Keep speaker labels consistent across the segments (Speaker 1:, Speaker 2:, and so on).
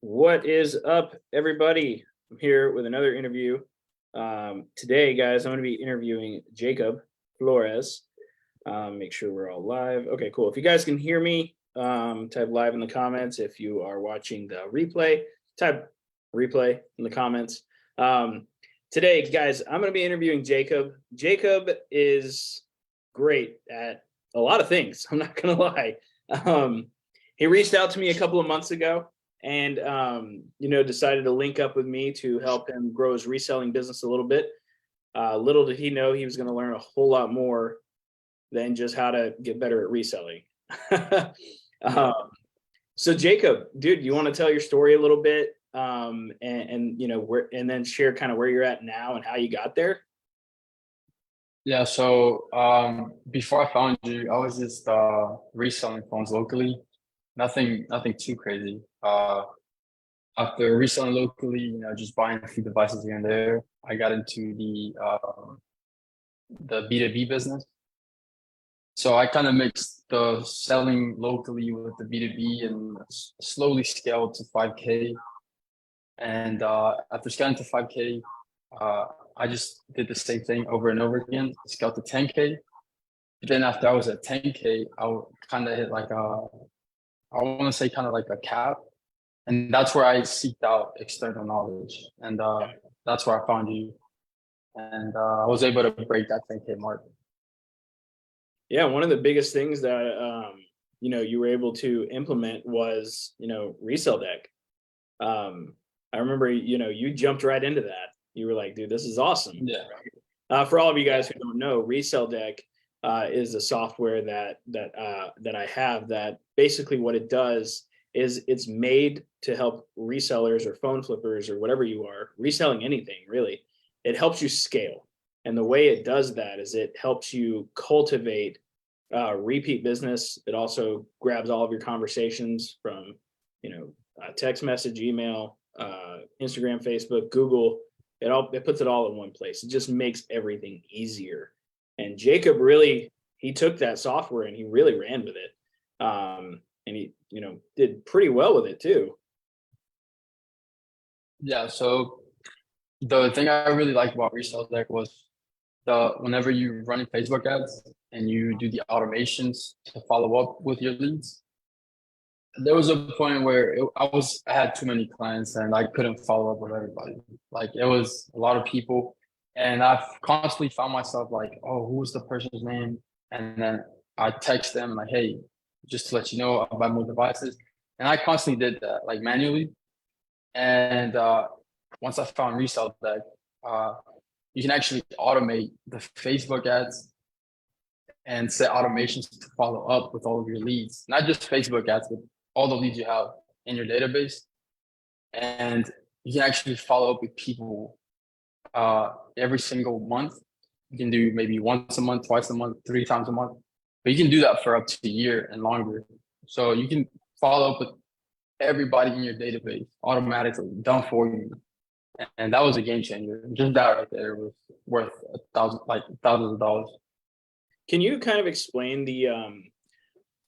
Speaker 1: What is up, everybody? I'm here with another interview. Today, guys, I'm going to be interviewing Jacob Flores. Make sure we're all live. Okay, cool. If you guys can hear me, type live in the comments. If you are watching the replay, type replay in the comments. Today, guys, I'm going to be interviewing Jacob. Jacob is great at a lot of things. I'm not going to lie. He reached out to me a couple of months ago and decided to link up with me to help him grow his reselling business a little bit. Little did he know he was going to learn a whole lot more than just how to get better at reselling. So Jacob, dude, you want to tell your story a little bit, and then share kind of where you're at now and how you got there?
Speaker 2: Yeah, so before I found you, I was just reselling phones locally. Nothing too crazy. After reselling locally, just buying a few devices here and there, I got into the B2B business. So I kind of mixed the selling locally with the B2B and slowly scaled to 5K. And after scaling to 5K, I just did the same thing over and over again, scaled to 10K. But then after I was at 10K, I kind of hit like I want to say kind of like a cap. And that's where I seeked out external knowledge. And that's where I found you. And I was able to break that 10K mark.
Speaker 1: Yeah, one of the biggest things that you were able to implement was ResellDeck. I remember you jumped right into that. You were like, dude, this is awesome.
Speaker 2: Yeah.
Speaker 1: For all of you guys who don't know, ResellDeck is a software that I have that basically what it does is it's made to help resellers or phone flippers or whatever you are reselling anything really. It helps you scale. And the way it does that is it helps you cultivate repeat business. It also grabs all of your conversations from, text message, email, Instagram, Facebook, Google. It puts it all in one place. It just makes everything easier. And Jacob he took that software and he really ran with it. And he, did pretty well with it too.
Speaker 2: Yeah. So the thing I really liked about ResellDeck was whenever you're running Facebook ads and you do the automations to follow up with your leads, there was a point where I had too many clients and I couldn't follow up with everybody. Like it was a lot of people, and I've constantly found myself like, oh, who's the person's name? And then I text them like, hey, just to let you know, I'll buy more devices. And I constantly did that like manually. And once I found ResellDeck, you can actually automate the Facebook ads and set automations to follow up with all of your leads, not just Facebook ads, but all the leads you have in your database. And you can actually follow up with people every single month. You can do maybe once a month, twice a month, 3 times a month, but you can do that for up to a year and longer. So you can follow up with everybody in your database automatically, done for you. And that was a game changer. Just that right there was worth thousands of dollars.
Speaker 1: Can you kind of explain the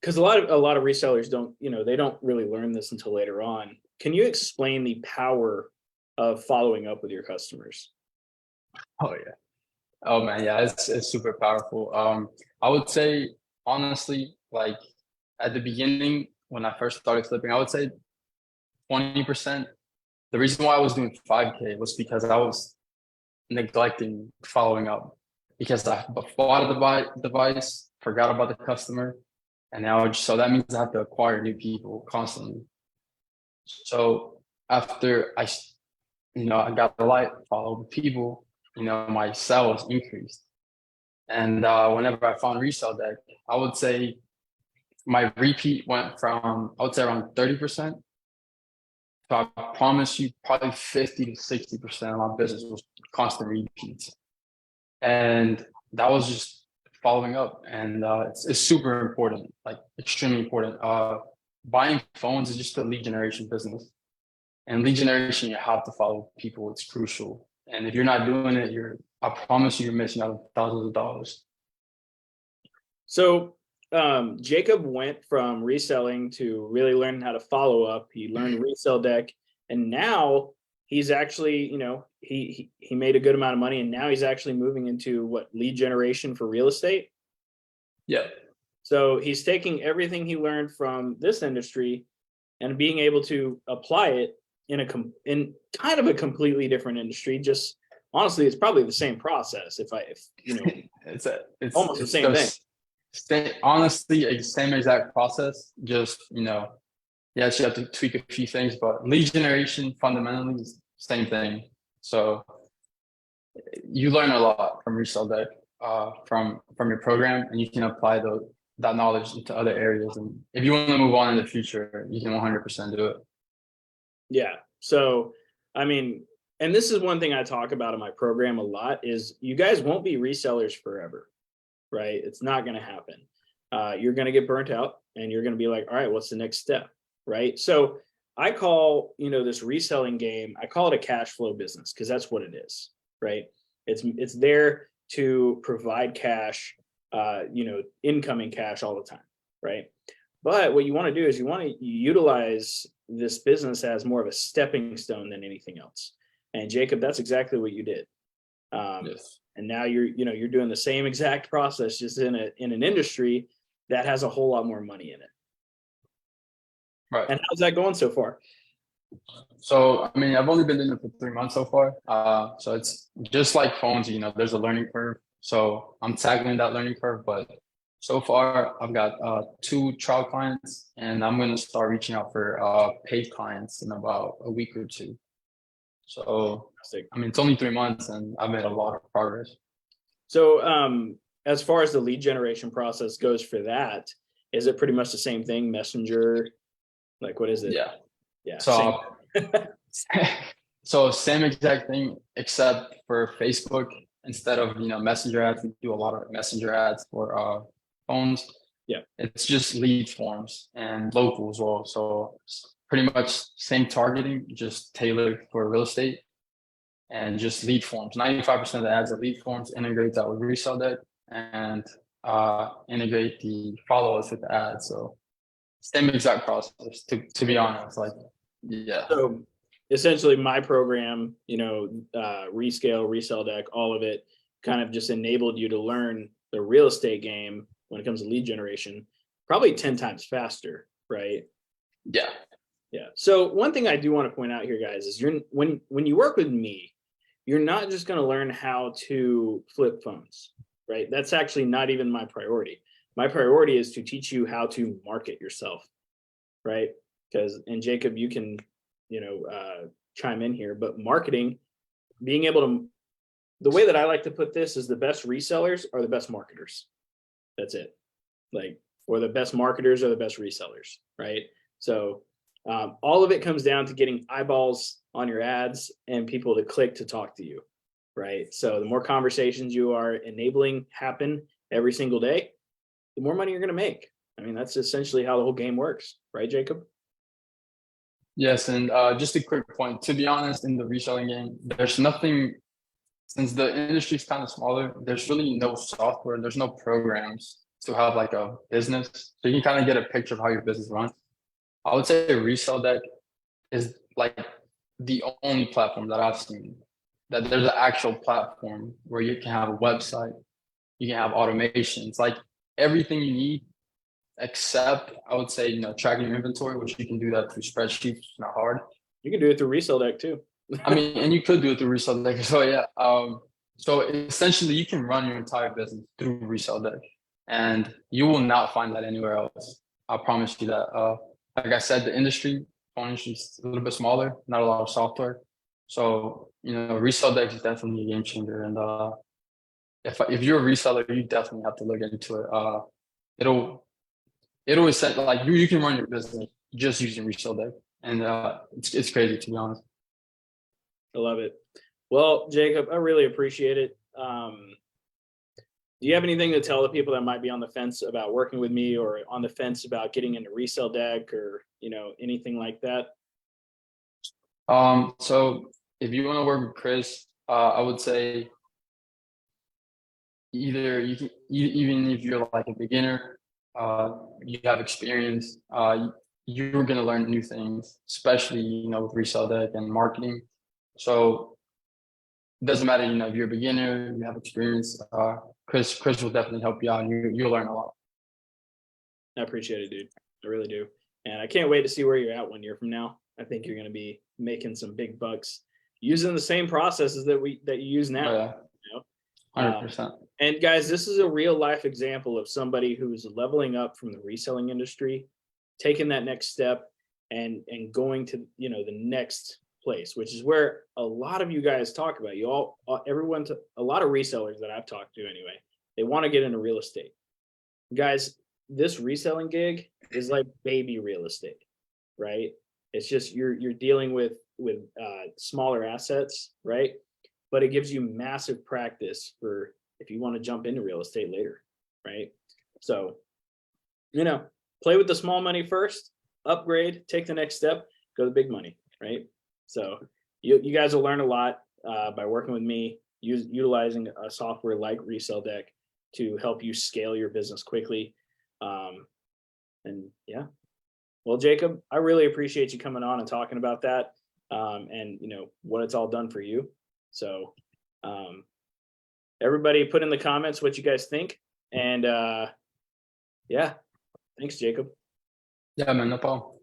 Speaker 1: because a lot of resellers don't, they don't really learn this until later on. Can you explain the power of following up with your customers?
Speaker 2: Oh yeah. Oh man, yeah, it's super powerful. I would say honestly, like at the beginning when I first started flipping, I would say 20%. The reason why I was doing 5K was because I was neglecting following up because I bought a device, forgot about the customer, and so that means I have to acquire new people constantly. So after I got the light, follow people, my sales increased. And whenever I found ResellDeck, I would say my repeat went from, I would say around 30%. So I promise you probably 50 to 60% of my business was constant repeats. And that was just following up. And it's super important, like extremely important. Buying phones is just a lead generation business. And lead generation, you have to follow people. It's crucial. And if you're not doing it, I promise you're missing out on thousands of dollars.
Speaker 1: So Jacob went from reselling to really learning how to follow up. He learned ResellDeck And now he's actually, he made a good amount of money, and now he's actually moving into lead generation for real estate.
Speaker 2: Yeah.
Speaker 1: So he's taking everything he learned from this industry and being able to apply it in kind of a completely different industry. Just honestly, it's probably the same process. If
Speaker 2: it's
Speaker 1: almost the same thing.
Speaker 2: Honestly, a same exact process. Just yes, you have to tweak a few things, but lead generation fundamentally is the same thing. So you learn a lot from ResellDeck, from your program, and you can apply that knowledge into other areas. And if you want to move on in the future, you can 100% do it.
Speaker 1: Yeah. So, I mean, and this is one thing I talk about in my program a lot is you guys won't be resellers forever, right? It's not going to happen. You're going to get burnt out, and you're going to be like, all right, what's the next step? Right. So I call, this reselling game, I call it a cash flow business, because that's what it is. Right. It's there to provide cash, incoming cash all the time. Right. But what you want to do is you want to utilize this business as more of a stepping stone than anything else. And Jacob, that's exactly what you did.
Speaker 2: Yes.
Speaker 1: And now you're doing the same exact process, just in an industry that has a whole lot more money in it.
Speaker 2: Right.
Speaker 1: And how's that going so far?
Speaker 2: So, I mean, I've only been doing it for 3 months so far. So it's just like phones, there's a learning curve. So I'm tackling that learning curve, but so far I've got 2 trial clients, and I'm going to start reaching out for paid clients in about a week or 2. So, I mean, it's only 3 months, and I've made a lot of progress.
Speaker 1: So, as far as the lead generation process goes for that, is it pretty much the same thing? Messenger, like, what is it?
Speaker 2: Yeah.
Speaker 1: Yeah.
Speaker 2: So, so same exact thing, except for Facebook. Instead of messenger ads, we do a lot of messenger ads for phones.
Speaker 1: Yeah.
Speaker 2: It's just lead forms and local as well. So it's pretty much same targeting, just tailored for real estate, and just lead forms. 95% of the ads are lead forms. Integrate that with ResellDeck, and integrate the follow-ups with the ads. So same exact process. To be honest, like, yeah.
Speaker 1: So essentially, my program, Rescale, ResellDeck, all of it kind of just enabled you to learn the real estate game when it comes to lead generation, probably 10 times faster, right?
Speaker 2: Yeah.
Speaker 1: Yeah. So one thing I do want to point out here, guys, is when you work with me, you're not just going to learn how to flip phones, right? That's actually not even my priority. My priority is to teach you how to market yourself, right? And Jacob, you can, chime in here, but marketing, being able to, the way that I like to put this is the best resellers are the best marketers. That's it. Or the best marketers are the best resellers, right? So all of it comes down to getting eyeballs on your ads and people to click to talk to you, right? So the more conversations you are enabling happen every single day, the more money you're going to make. I mean, that's essentially how the whole game works, right, Jacob?
Speaker 2: Yes, and just a quick point. To be honest, in the reselling game, there's nothing, since the industry is kind of smaller, there's really no software, there's no programs to have like a business. So you can kind of get a picture of how your business runs. I would say ResellDeck is like the only platform that I've seen that there's an actual platform where you can have a website, you can have automations, like everything you need, except I would say, tracking your inventory, which you can do that through spreadsheets. It's not hard.
Speaker 1: You can do it through ResellDeck too.
Speaker 2: I mean, and you could do it through ResellDeck. So yeah. So essentially you can run your entire business through ResellDeck, and you will not find that anywhere else. I promise you that. Like I said, the phone industry is a little bit smaller, not a lot of software. So, ResellDeck is definitely a game changer. And if you're a reseller, you definitely have to look into it. It'll set, like, you can run your business just using ResellDeck, and it's crazy, to be honest.
Speaker 1: I love it. Well, Jacob, I really appreciate it. Do you have anything to tell the people that might be on the fence about working with me, or on the fence about getting into ResellDeck, or anything like that?
Speaker 2: So if you want to work with Chris, I would say either you can, even if you're like a beginner, you have experience, you're going to learn new things, especially, with ResellDeck and marketing. So it doesn't matter, if you're a beginner, you have experience, Chris will definitely help you out, and you'll learn a lot.
Speaker 1: I appreciate it, dude. I really do. And I can't wait to see where you're at 1 year from now. I think you're going to be making some big bucks using the same processes that you use now.
Speaker 2: Yeah.
Speaker 1: You know?
Speaker 2: 100%.
Speaker 1: And guys, this is a real life example of somebody who's leveling up from the reselling industry, taking that next step and going to, the next place, which is where a lot of you guys talk about. A lot of resellers that I've talked to anyway, they want to get into real estate. Guys, this reselling gig is like baby real estate, right? It's just you're dealing with smaller assets, right? But it gives you massive practice for if you want to jump into real estate later, right? So, play with the small money first, upgrade, take the next step, go to the big money, right? So you guys will learn a lot by working with me, utilizing a software like ResellDeck to help you scale your business quickly. And yeah, well, Jacob, I really appreciate you coming on and talking about that, and what it's all done for you. So, everybody put in the comments what you guys think. And yeah, thanks, Jacob.
Speaker 2: Yeah, man, no problem.